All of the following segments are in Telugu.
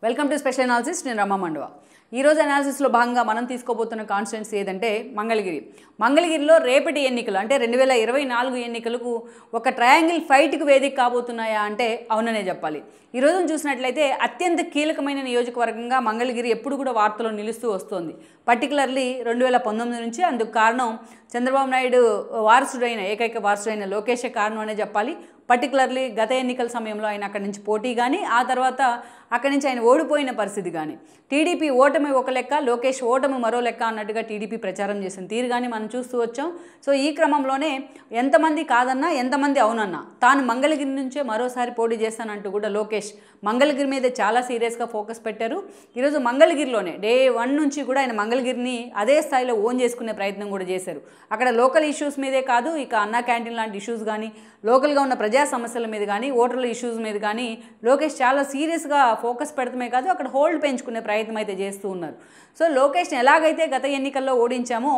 Welcome to special analysis. నేను రమా మండవ. ఈరోజు అనాలిసిస్లో భాగంగా మనం తీసుకోబోతున్న కాన్స్టిట్యున్సీ ఏదంటే మంగళగిరిలో రేపటి ఎన్నికలు అంటే 2024 ఎన్నికలకు ఒక ట్రయాంగిల్ ఫైట్కి వేదిక కాబోతున్నాయా అంటే అవుననే చెప్పాలి. ఈ రోజును చూసినట్లయితే అత్యంత కీలకమైన నియోజకవర్గంగా మంగళగిరి ఎప్పుడు కూడా వార్తలో నిలుస్తూ వస్తోంది. పర్టికులర్లీ 2019 నుంచి. అందుకు కారణం చంద్రబాబు నాయుడు ఏకైక వారసుడైన లోకేషే కారణం అనే చెప్పాలి. పర్టికులర్లీ గత ఎన్నికల సమయంలో ఆయన అక్కడి నుంచి పోటీ కానీ, ఆ తర్వాత అక్కడి నుంచి ఆయన ఓడిపోయిన పరిస్థితి కానీ, టీడీపీ ఓటమి ఒక లెక్క, లోకేష్ ఓటమి మరో లెక్క అన్నట్టుగా టీడీపీ ప్రచారం చేసిన తీరు కానీ మనం చూస్తూ వచ్చాం. సో ఈ క్రమంలోనే ఎంతమంది కాదన్నా ఎంతమంది అవునన్నా తాను మంగళగిరి నుంచే మరోసారి పోటీ చేస్తానంటూ కూడా లోకేష్ మంగళగిరి మీద చాలా సీరియస్గా ఫోకస్ పెట్టారు. ఈరోజు మంగళగిరిలోనే డే 1 నుంచి కూడా ఆయన మంగళగిరిని అదే స్థాయిలో ఓన్ చేసుకునే ప్రయత్నం కూడా చేశారు. అక్కడ లోకల్ ఇష్యూస్ మీదే కాదు, ఇక అన్నా క్యాంటీన్ లాంటి ఇష్యూస్ కానీ, లోకల్గా ఉన్న ప్రజా సమస్యల మీద కానీ, ఓటర్ల ఇష్యూస్ మీద కానీ లోకేష్ చాలా సీరియస్గా ఫోకస్ పెడతమే కాదు, అక్కడ హోల్డ్ పెంచుకునే ప్రయత్నం అయితే చేస్తూ ఉన్నారు. సో లోకేష్ని ఎలాగైతే గత ఎన్నికల్లో ఓడించామో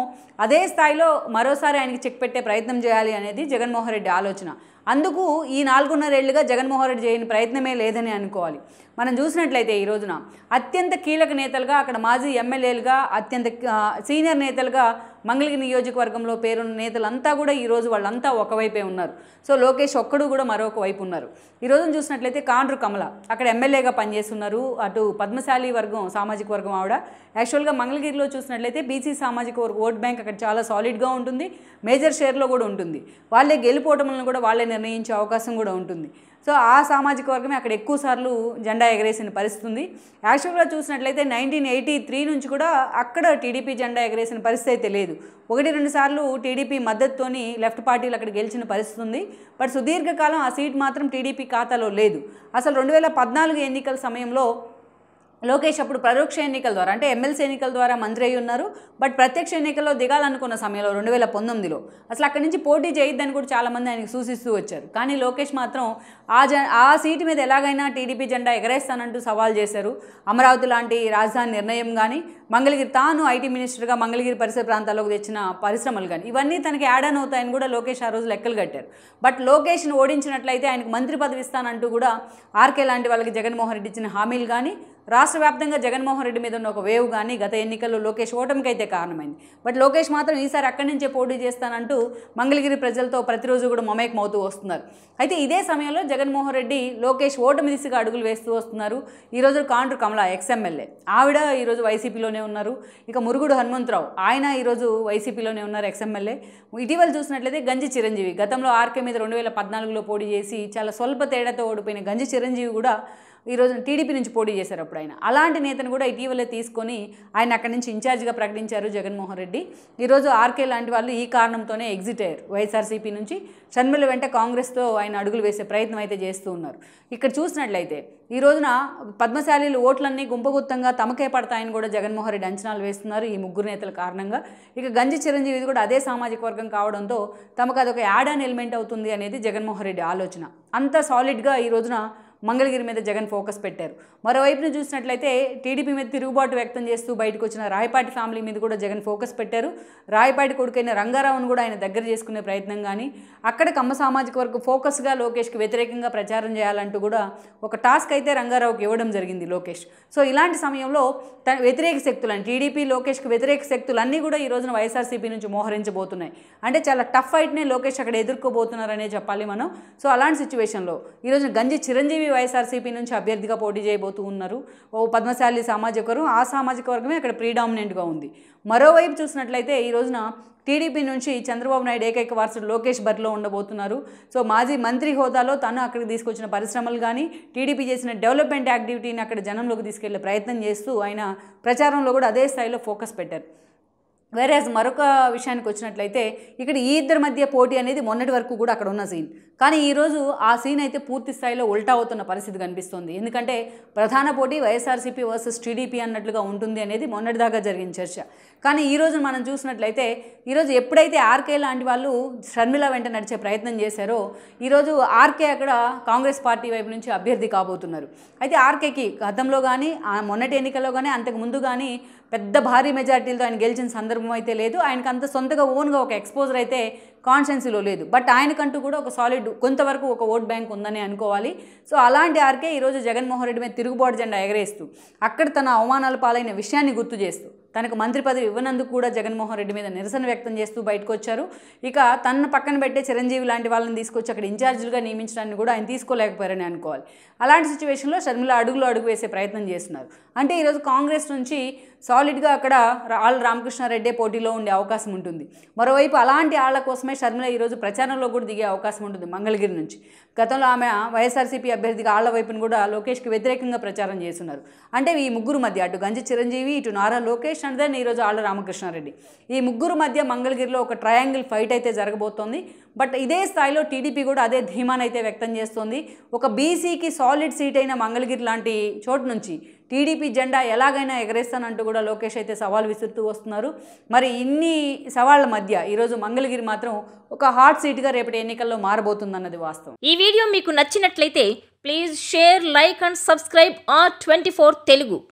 అదే స్థాయిలో మరోసారి ఆయనకి చెక్ పెట్టే ప్రయత్నం చేయాలి అనేది జగన్మోహన్ రెడ్డి ఆలోచన. అందుకు ఈ 4.5 ఏళ్లుగా జగన్మోహన్ రెడ్డి చేయని ప్రయత్నమే లేదని అనుకోవాలి. మనం చూసినట్లయితే ఈ రోజున అత్యంత కీలక నేతలుగా, అక్కడ మాజీ ఎమ్మెల్యేలుగా, అత్యంత సీనియర్ నేతలుగా మంగళగిరి నియోజకవర్గంలో పేరున్న నేతలంతా కూడా ఈరోజు వాళ్ళంతా ఒకవైపే ఉన్నారు. సో లోకేష్ ఒక్కడు కూడా మరొక వైపు ఉన్నారు. ఈ రోజున చూసినట్లయితే కాండ్రు కమల అక్కడ ఎమ్మెల్యేగా పనిచేస్తున్నారు. అటు పద్మశాలి వర్గం సామాజిక వర్గం ఆవిడ. యాక్చువల్గా మంగళగిరిలో చూసినట్లయితే బీసీ సామాజిక వర్గ ఓట్ బ్యాంక్ అక్కడ చాలా సాలిడ్గా ఉంటుంది, మేజర్ షేర్లో కూడా ఉంటుంది. వాళ్ళే గెలుపోవటములను కూడా వాళ్ళే నిర్ణయించే అవకాశం కూడా ఉంటుంది. సో ఆ సామాజిక వర్గమే అక్కడ ఎక్కువ సార్లు జెండా ఎగరేసిన పరిస్థితి ఉంది. యాక్చువల్గా చూసినట్లయితే 1983 నుంచి కూడా అక్కడ టీడీపీ జెండా ఎగరేసిన పరిస్థితి అయితే లేదు. 1-2 సార్లు టీడీపీ మద్దతుతోని లెఫ్ట్ పార్టీలు అక్కడ గెలిచిన పరిస్థితి ఉంది. బట్ సుదీర్ఘకాలం ఆ సీట్ మాత్రం టీడీపీ ఖాతాలో లేదు. అసలు 2014 ఎన్నికల సమయంలో లోకేష్ అప్పుడు పరోక్ష ఎన్నికల ద్వారా అంటే ఎమ్మెల్సీ ఎన్నికల ద్వారా మంత్రి అయి ఉన్నారు. బట్ ప్రత్యక్ష ఎన్నికల్లో దిగాలనుకున్న సమయంలో 2019లో అసలు అక్కడి నుంచి పోటీ చేయొద్దని కూడా చాలామంది ఆయనకు సూచిస్తూ వచ్చారు. కానీ లోకేష్ మాత్రం ఆ సీటు మీద ఎలాగైనా టీడీపీ జెండా ఎగరేస్తానంటూ సవాల్ చేశారు. అమరావతి లాంటి రాజధాని నిర్ణయం కానీ, మంగళగిరి తాను ఐటీ మినిస్టర్గా మంగళగిరి పరిసర ప్రాంతాల్లోకి తెచ్చిన పరిశ్రమలు కానీ ఇవన్నీ తనకి యాడ్ ఆన్ అవుతాయని కూడా లోకేష్ ఆ రోజు లెక్కలు కట్టారు. బట్ లోకేష్ను ఓడించినట్లయితే ఆయనకు మంత్రి పదవి ఇస్తానంటూ కూడా ఆర్కే లాంటి వాళ్ళకి జగన్మోహన్ రెడ్డి ఇచ్చిన హామీలు కానీ, రాష్ట్ర వ్యాప్తంగా జగన్మోహన్ రెడ్డి మీద ఉన్న ఒక వేవ్ కానీ గత ఎన్నికల్లో లోకేష్ ఓటమికి అయితే కారణమైంది. బట్ లోకేష్ మాత్రం ఈసారి అక్కడి నుంచే పోటీ చేస్తానంటూ మంగళగిరి ప్రజలతో ప్రతిరోజు కూడా మమేకమవుతూ వస్తున్నారు. అయితే ఇదే సమయంలో జగన్మోహన్ రెడ్డి లోకేష్ ఓటమి దిశగా అడుగులు వేస్తూ వస్తున్నారు. ఈరోజు కాండ్రు కమల ఎక్స్ఎమ్మెల్యే ఆవిడ ఈరోజు వైసీపీలోనే ఉన్నారు. ఇక మురుగుడు హనుమంతరావు ఆయన ఈరోజు వైసీపీలోనే ఉన్నారు, ఎక్స్ఎమ్మెల్యే. ఇటీవల చూసినట్లయితే గంజి చిరంజీవి గతంలో ఆర్కే మీద 2014లో పోటీ చేసి చాలా స్వల్ప తేడాతో ఓడిపోయిన గంజి చిరంజీవి కూడా ఈరోజు టీడీపీ నుంచి పోటీ చేశారు అప్పుడు ఆయన. అలాంటి నేతను కూడా ఇటీవలే తీసుకొని ఆయన అక్కడి నుంచి ఇన్ఛార్జిగా ప్రకటించారు జగన్మోహన్ రెడ్డి. ఈరోజు ఆర్కే లాంటి వాళ్ళు ఈ కారణంతోనే ఎగ్జిట్ అయ్యారు వైఎస్ఆర్సీపీ నుంచి. షర్మిల వెంట కాంగ్రెస్తో ఆయన అడుగులు వేసే ప్రయత్నం అయితే చేస్తూ ఉన్నారు. ఇక్కడ చూసినట్లయితే ఈ రోజున పద్మశాలీలు ఓట్లన్నీ గుంపగుత్తంగా తమకే పడతాయని కూడా జగన్మోహన్ రెడ్డి అంచనాలు వేస్తున్నారు ఈ ముగ్గురు నేతల కారణంగా. ఇక గంజి చిరంజీవి కూడా అదే సామాజిక వర్గం కావడంతో తమకు అదొక యాడ్ ఆన్ ఎలిమెంట్ అవుతుంది అనేది జగన్మోహన్ రెడ్డి ఆలోచన. అంత సాలిడ్గా ఈ రోజున మంగళగిరి మీద జగన్ ఫోకస్ పెట్టారు. మరోవైపున చూసినట్లయితే టీడీపీ మీద తిరుగుబాటు వ్యక్తం చేస్తూ బయటకు వచ్చిన రాయపాటి ఫ్యామిలీ మీద కూడా జగన్ ఫోకస్ పెట్టారు. రాయపాటి కొడుకైన రంగారావును కూడా ఆయన దగ్గర చేసుకునే ప్రయత్నం కానీ, అక్కడ కమ్మ సామాజిక వర్గ ఫోకస్గా లోకేష్కి వ్యతిరేకంగా ప్రచారం చేయాలంటూ కూడా ఒక టాస్క్ అయితే రంగారావుకి ఇవ్వడం జరిగింది లోకేష్. సో ఇలాంటి సమయంలో తన వ్యతిరేక శక్తులని టీడీపీ లోకేష్కి వ్యతిరేక శక్తులన్నీ కూడా ఈ రోజున వైఎస్ఆర్సీపీ నుంచి మోహరించబోతున్నాయి. అంటే చాలా టఫ్ ఫైట్నే లోకేష్ అక్కడ ఎదుర్కోబోతున్నారనే చెప్పాలి మనం. సో అలాంటి సిచ్యువేషన్లో ఈరోజు గంజి చిరంజీవి వైఎస్ఆర్సీపీ నుంచి అభ్యర్థిగా పోటీ చేయబోతూ ఉన్నారు. ఓ పద్మశాలి సామాజిక వర్గం, ఆ సామాజిక వర్గమే అక్కడ ప్రీడామినెంట్గా ఉంది. మరోవైపు చూసినట్లయితే ఈ రోజున టీడీపీ నుంచి చంద్రబాబు నాయుడు ఏకైక వారసుడు లోకేష్ బరిలో ఉండబోతున్నారు. సో మాజీ మంత్రి హోదాలో తను అక్కడికి తీసుకొచ్చిన పరిశ్రమలు కానీ, టీడీపీ చేసిన డెవలప్మెంట్ యాక్టివిటీని అక్కడ జనంలోకి తీసుకెళ్లే ప్రయత్నం చేస్తూ ఆయన ప్రచారంలో కూడా అదే స్థాయిలో ఫోకస్ పెట్టారు. వేరేజ్ మరొక విషయానికి వచ్చినట్లయితే ఇక్కడ ఈ ఇద్దరి మధ్య పోటీ అనేది మొన్నటి వరకు కూడా అక్కడ ఉన్న సీన్. కానీ ఈరోజు ఆ సీన్ అయితే పూర్తి స్థాయిలో ఉల్టా అవుతున్న పరిస్థితి కనిపిస్తుంది. ఎందుకంటే ప్రధాన పోటీ వైఎస్ఆర్సీపీ వర్సెస్ టీడీపీ అన్నట్లుగా ఉంటుంది అనేది మొన్నటిదాకా జరిగిన చర్చ. కానీ ఈరోజు మనం చూసినట్లయితే ఈరోజు ఎప్పుడైతే ఆర్కే లాంటి వాళ్ళు షర్మిల వెంట నడిచే ప్రయత్నం చేశారో ఈరోజు ఆర్కే అక్కడ కాంగ్రెస్ పార్టీ వైపు నుంచి అభ్యర్థి కాబోతున్నారు. అయితే ఆర్కేకి గతంలో కానీ మొన్నటి ఎన్నికల్లో కానీ అంతకు ముందు కానీ పెద్ద భారీ మెజార్టీలతో ఆయన గెలిచిన సందర్భం అయితే లేదు. ఆయనకు అంత సొంతగా ఓన్గా ఒక ఎక్స్పోజర్ అయితే కాన్స్టిట్యున్సీలో లేదు. బట్ ఆయనకంటూ కూడా ఒక సాలిడ్ కొంతవరకు ఒక ఓట్ బ్యాంక్ ఉందని అనుకోవాలి. సో అలాంటి ఆర్కే ఈరోజు జగన్మోహన్ రెడ్డి మీద తిరుగుబాటు జెండా ఎగరేస్తూ అక్కడ తన అవమానాల పాలైన విషయాన్ని గుర్తు చేస్తూ తనకు మంత్రి పదవి ఇవ్వనందుకు కూడా జగన్మోహన్ రెడ్డి మీద నిరసన వ్యక్తం చేస్తూ బయటకు వచ్చారు. ఇక తన పక్కన పెట్టే చిరంజీవి లాంటి వాళ్ళని తీసుకొచ్చి అక్కడ ఇన్ఛార్జీలుగా నియమించడాన్ని కూడా ఆయన తీసుకోలేకపోయారని అనుకోవాలి. అలాంటి సిచ్యువేషన్లో షర్మిల అడుగులో అడుగు వేసే ప్రయత్నం చేస్తున్నారు. అంటే ఈరోజు కాంగ్రెస్ నుంచి సాలిడ్గా అక్కడ ఆళ్ళ రామకృష్ణారెడ్డే పోటీలో ఉండే అవకాశం ఉంటుంది. మరోవైపు అలాంటి ఆళ్ల కోసమే షర్మిల ఈరోజు ప్రచారంలో కూడా దిగే అవకాశం ఉంటుంది మంగళగిరి నుంచి. గతంలో ఆమె వైఎస్ఆర్సీపీ అభ్యర్థిగా ఆళ్ల వైపును కూడా లోకేష్కి వ్యతిరేకంగా ప్రచారం చేస్తున్నారు. అంటే ఈ ముగ్గురు మధ్య అటు గంజి చిరంజీవి, ఇటు నారా లోకేష్ అండ్ దెన్ ఈరోజు ఆళ్ల రామకృష్ణారెడ్డి, ఈ ముగ్గురు మధ్య మంగళగిరిలో ఒక ట్రయాంగిల్ ఫైట్ అయితే జరగబోతోంది. బట్ ఇదే స్థాయిలో టీడీపీ కూడా అదే ధీమానైతే వ్యక్తం చేస్తోంది. ఒక బీసీకి సాలిడ్ సీట్ అయిన మంగళగిరి లాంటి చోటు నుంచి టీడీపీ జెండా ఎలాగైనా ఎగరేస్తానంటూ కూడా లోకేష్ అయితే సవాల్ విసురుతూ వస్తున్నారు. మరి ఇన్ని సవాళ్ల మధ్య ఈరోజు మంగళగిరి మాత్రం ఒక హాట్ సీట్గా రేపటి ఎన్నికల్లో మారబోతుందన్నది వాస్తవం. ఈ వీడియో మీకు నచ్చినట్లయితే please share, like and subscribe R24 Telugu.